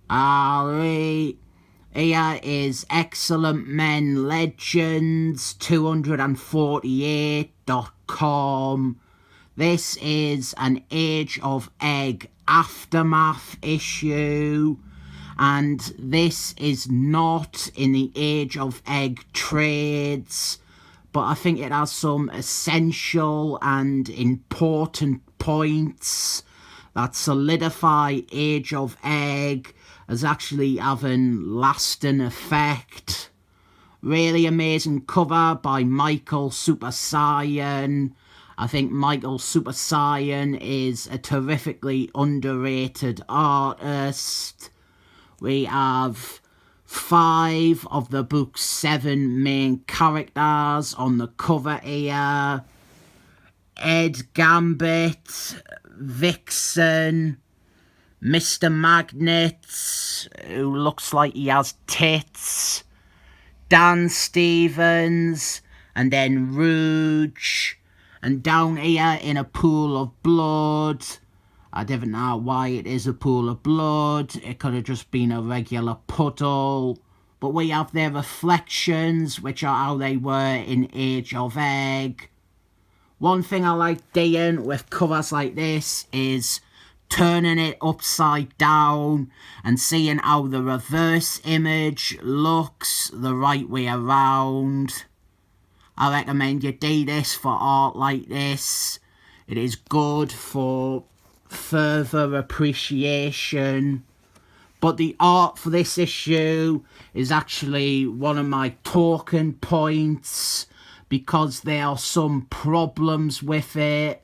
Carey. Here is Excellent Men Legends 248.com. This is an Age of Egg Aftermath issue, and this is not in the Age of Egg trades, but I think it has some essential and important points that solidify Age of Egg as actually having lasting effect. Really amazing cover by Michael Super Saiyan. I think Michael Super Saiyan is a terrifically underrated artist. We have 5 of the book's 7 main characters on the cover here. Ed Gambit, Vixen, Mr. Magnet, who looks like he has tits, Dan Stevens, and then Rouge, and down here in a pool of blood. I don't know why it is a pool of blood. It could have just been a regular puddle. But we have their reflections, which are how they were in Age of Egg. One thing I like doing with covers like this is turning it upside down and seeing how the reverse image looks the right way around. I recommend you do this for art like this. It is good for further appreciation. But the art for this issue is actually one of my talking points, because there are some problems with it.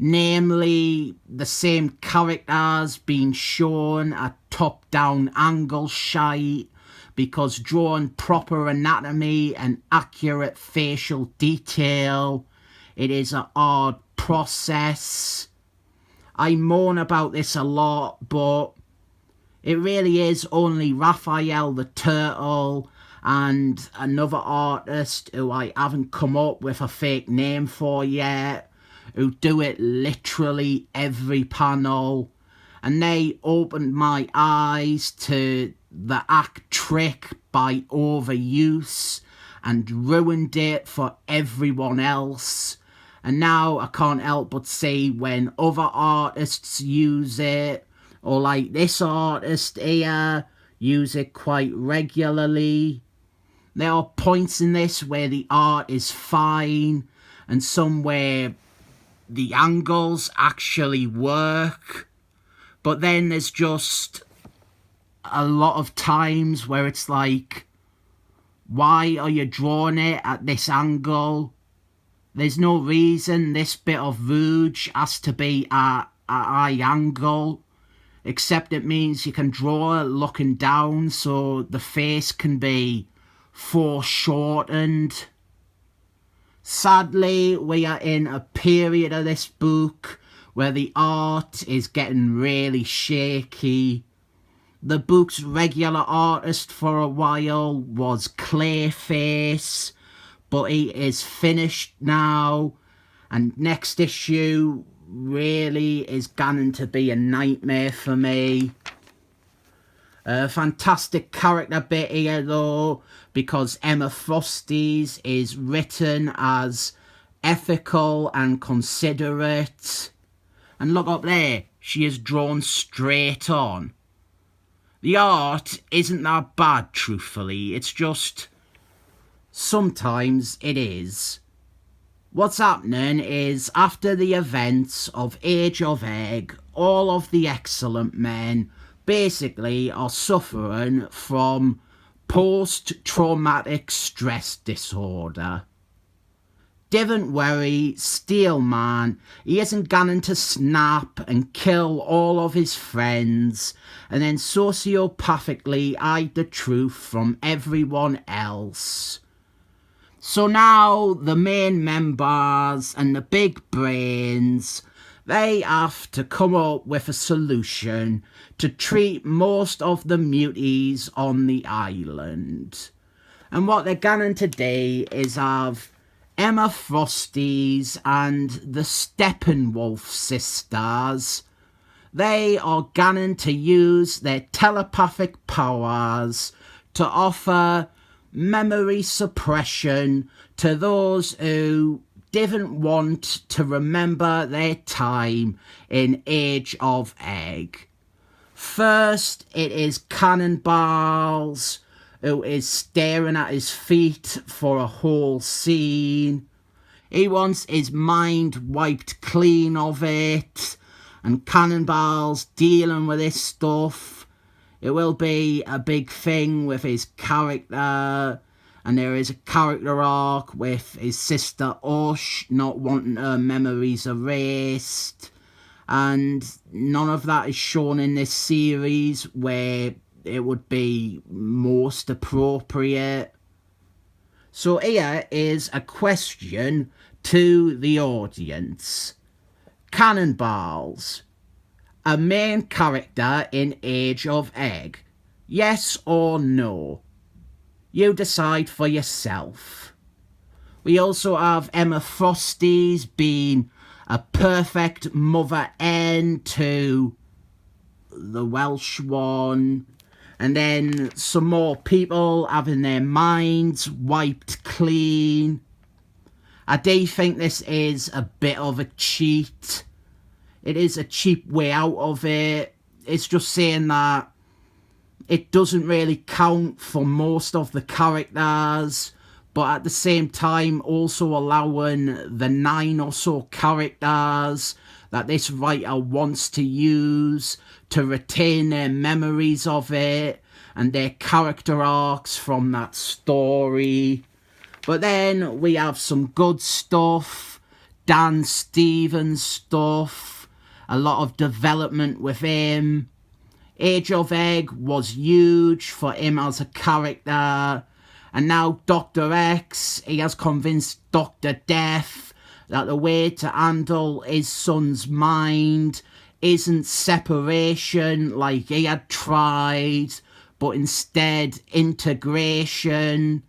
Namely, the same characters being shown at top-down angle shite, because drawing proper anatomy and accurate facial detail, it is a hard process. I moan about this a lot, but it really is only Raphael the Turtle and another artist who I haven't come up with a fake name for yet, who do it literally every panel, and they opened my eyes to the act trick by overuse and ruined it for everyone else. And now I can't help but see when other artists use it, or like this artist here, use it quite regularly. There are points in this where the art is fine, and some where the angles actually work, but then there's just a lot of times where it's like, why are you drawing it at this angle? There's no reason this bit of Rouge has to be at a high angle, except it means you can draw it looking down so the face can be foreshortened. Sadly, we are in a period of this book where the art is getting really shaky. The book's regular artist for a while was Clayface, but he is finished now, and next issue really is going to be a nightmare for me. A fantastic character bit here though, because Emma Frosty's is written as ethical and considerate. And look up there, she is drawn straight on. The art isn't that bad, truthfully, it's just sometimes it is. What's happening is, after the events of Age of Egg, all of the Excellent Men basically are suffering from post-traumatic stress disorder. Don't worry, Steelman, he isn't going to snap and kill all of his friends and then sociopathically hide the truth from everyone else. So now the main members and the big brains, they have to come up with a solution to treat most of the muties on the island. And what they're going to do is have Emma Frosty's and the Steppenwolf sisters. They are going to use their telepathic powers to offer memory suppression to those who didn't want to remember their time in Age of Egg. First, it is Cannonballs, who is staring at his feet for a whole scene. He wants his mind wiped clean of it, and Cannonballs dealing with this stuff. It will be a big thing with his character, and there is a character arc with his sister Ush not wanting her memories erased, and none of that is shown in this series where it would be most appropriate. So here is a question to the audience. Cannonballs, a main character in Age of Egg? Yes or no? You decide for yourself. We also have Emma Frosty's being a perfect mother hen to the Welsh one. And then some more people having their minds wiped clean. I do think this is a bit of a cheat. It is a cheap way out of it. It's just saying that it doesn't really count for most of the characters, but at the same time also allowing the 9 or so characters that this writer wants to use to retain their memories of it and their character arcs from that story. But then we have some good stuff, Dan Stevens stuff, a lot of development with him. Age of Egg was huge for him as a character, and now Dr. X, he has convinced Dr. Death that the way to handle his son's mind isn't separation like he had tried, but instead integration.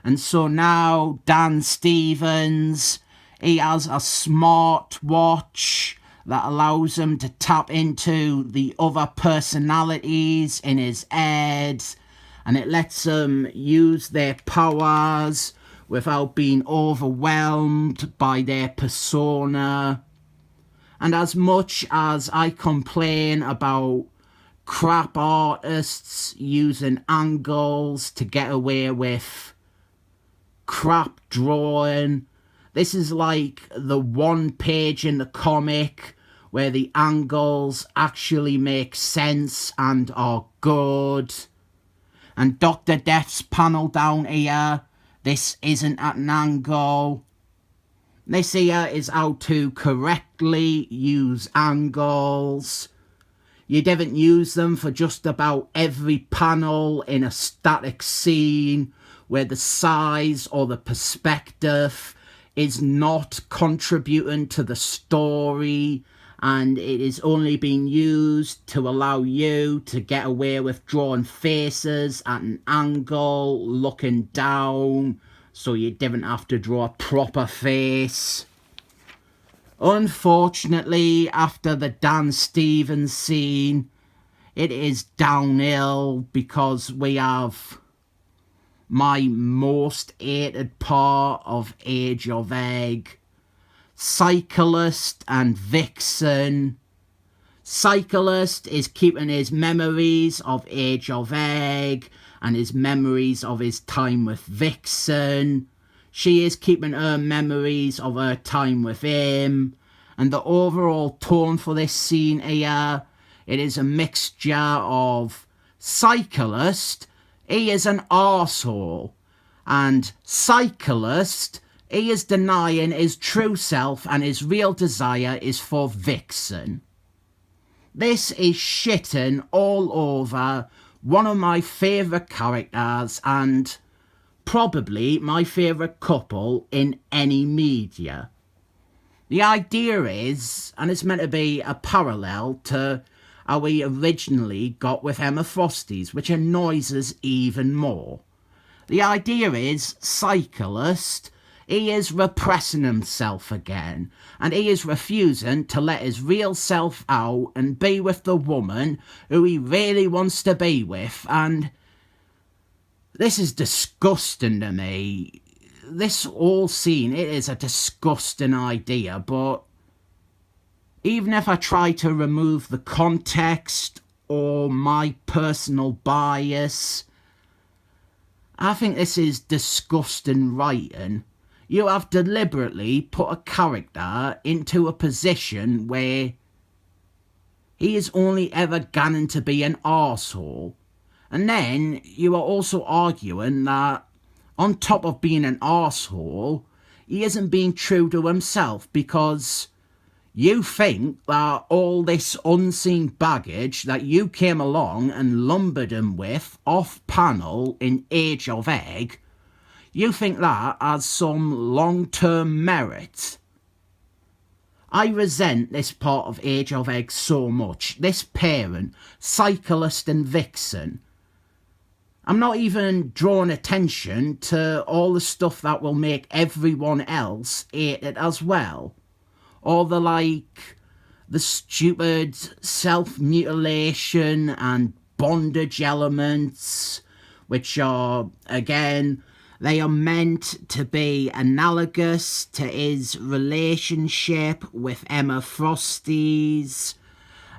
And so now Dan Stevens, he has a smart watch that allows him to tap into the other personalities in his head, and it lets him use their powers without being overwhelmed by their persona. And as much as I complain about crap artists using angles to get away with crap drawing, this is like the one page in the comic where the angles actually make sense and are good. And Dr. Death's panel down here, this isn't at an angle. This here is how to correctly use angles. You didn't use them for just about every panel in a static scene where the size or the perspective is not contributing to the story, and it is only being used to allow you to get away with drawing faces at an angle, looking down, so you didn't have to draw a proper face. Unfortunately, after the Dan Stevens scene, it is downhill because we have my most hated part of Age of Egg, Cyclist and Vixen. Cyclist is keeping his memories of Age of Egg and his memories of his time with Vixen. She is keeping her memories of her time with him. And the overall tone for this scene here, it is a mixture of Cyclist, he is an arsehole, and Cyclist, he is denying his true self and his real desire is for Vixen. This is shitting all over one of my favourite characters and probably my favourite couple in any media. The idea is, and it's meant to be a parallel to how we originally got with Emma Frosty's, which annoys us even more. The idea is Cyclist, He is repressing himself again, and he is refusing to let his real self out and be with the woman who he really wants to be with, and this is disgusting to me. This whole scene, it is a disgusting idea, but even if I try to remove the context or my personal bias, I think this is disgusting writing. You have deliberately put a character into a position where he is only ever going to be an arsehole. And then you are also arguing that on top of being an arsehole, he isn't being true to himself, because you think that all this unseen baggage that you came along and lumbered him with off panel in Age of Egg, you think that has some long-term merit. I resent this part of Age of Egg so much. This parent, Cyclist and Vixen. I'm not even drawing attention to all the stuff that will make everyone else hate it as well. All the stupid self-mutilation and bondage elements, which are, again, they are meant to be analogous to his relationship with Emma Frosty's.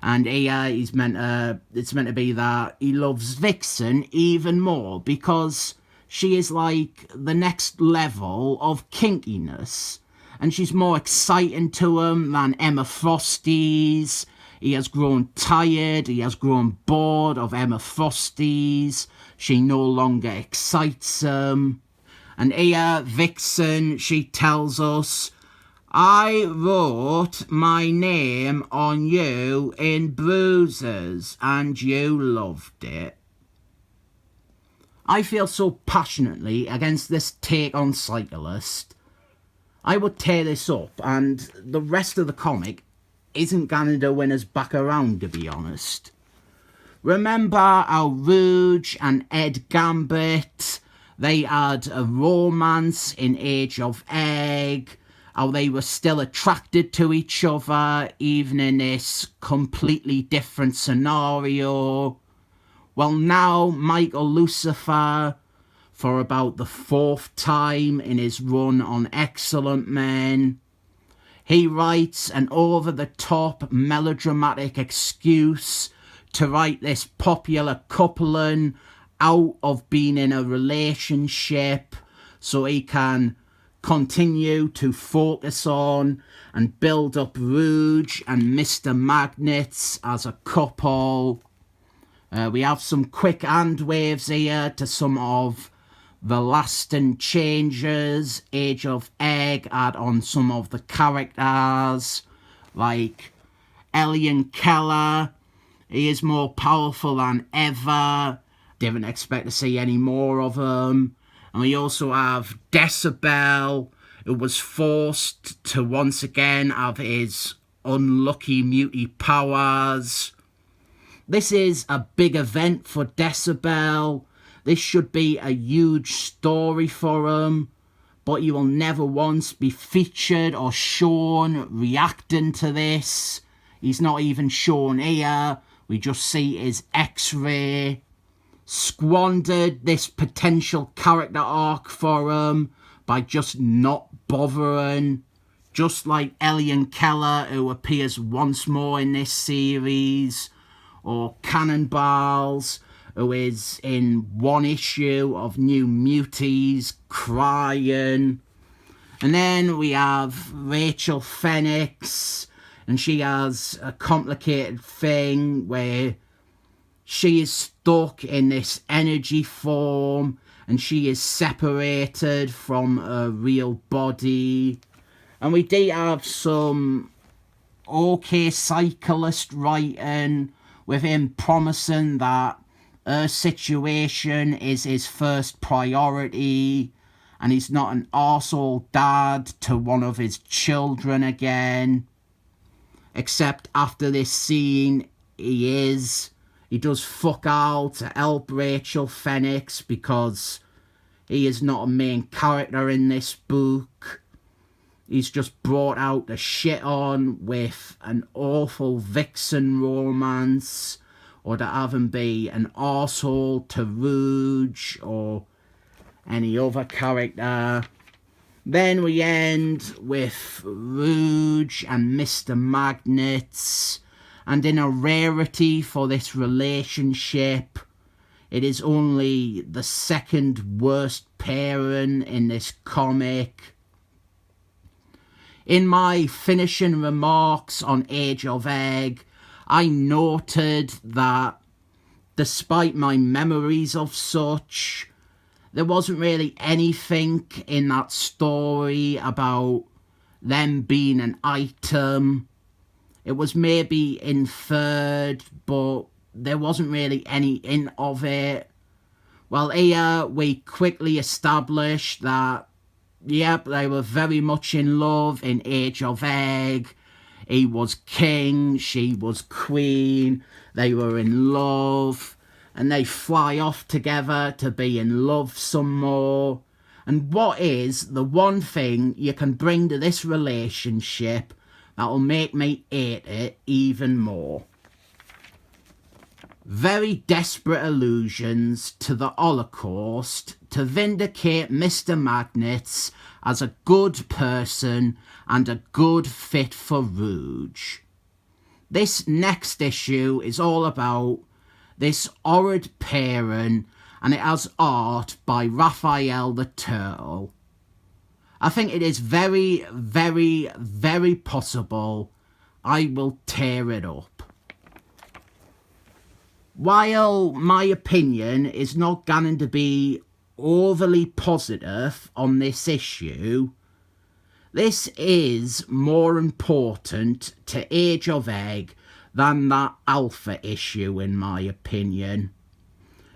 And it's meant to be that he loves Vixen even more because she is like the next level of kinkiness. And she's more exciting to him than Emma Frosty's. He has grown tired, he has grown bored of Emma Frosty's. She no longer excites him. And here, Vixen, she tells us, I wrote my name on you in bruises, and you loved it. I feel so passionately against this take on Cyclist. I would tear this up, and the rest of the comic isn't going to win us back around, to be honest. Remember how Rouge and Ed Gambit, they had a romance in Age of Egg, how they were still attracted to each other even in this completely different scenario. Well, now Michael Lucifer, for about the 4th time in his run on Excellent Men, he writes an over-the-top melodramatic excuse to write this popular coupling out of being in a relationship so he can continue to focus on and build up Rouge and Mr. Magnets as a couple. We have some quick hand waves here to some of the lasting changes Age of Egg had on some of the characters, like Elian Keller. He is more powerful than ever. Didn't expect to see any more of him. And we also have Decibel, who was forced to once again have his unlucky muty powers. This is a big event for Decibel. This should be a huge story for him, but he will never once be featured or shown reacting to this. He's not even shown here. We just see his X-ray. Squandered this potential character arc for him by just not bothering. Just like Elian Keller, who appears once more in this series, or Cannonballs, who is in one issue of New Muties, crying. And then we have Rachel Phoenix, and she has a complicated thing where she is stuck in this energy form and she is separated from her real body. And we do have some okay Cyclist writing with him promising that her situation is his first priority and he's not an arsehole dad to one of his children again. Except after this scene, he is. He does fuck all to help Rachel Phoenix because He is not a main character in this book. He's just brought out to shit on with an awful vixen romance, or to have him be an arsehole to Rouge or any other character. Then we end with Rouge and Mr. Magnets, and in a rarity for this relationship, it is only the second worst pairing in this comic. In my finishing remarks on Age of Egg, I noted that despite my memories of such, there wasn't really anything in that story about them being an item. It was maybe inferred, but there wasn't really any hint of it. Well, here we quickly established that, yep, they were very much in love in Age of Egg. He was king, she was queen, they were in love, and they fly off together to be in love some more. And what is the one thing you can bring to this relationship that'll make me hate it even more? Very desperate allusions to the Holocaust to vindicate Mr. Magnets as a good person and a good fit for Rouge. This next issue is all about this horrid pairing, and it has art by Raphael the Turtle. I think it is very, very, very possible I will tear it up. While my opinion is not going to be overly positive on this issue, this is more important to Age of Egg than that Alpha issue, in my opinion.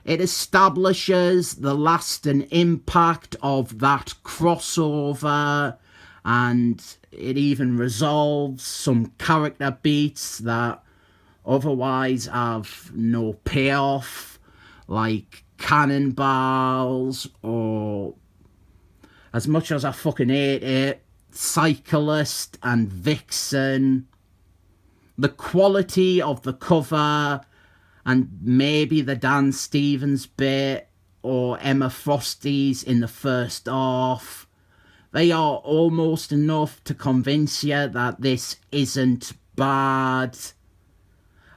It establishes the lasting impact of that crossover, and it even resolves some character beats that otherwise have no payoff, like cannonballs, or, as much as I fucking hate it, Cyclist and Vixen. The quality of the cover, and maybe the Dan Stevens bit, or Emma Frosty's in the first half, they are almost enough to convince you that this isn't bad.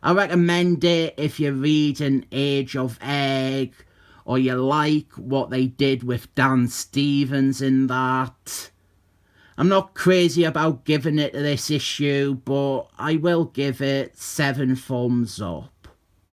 I recommend it if you're reading Age of Egg, or you like what they did with Dan Stevens in that. I'm not crazy about giving it this issue, but I will give it 7 thumbs up.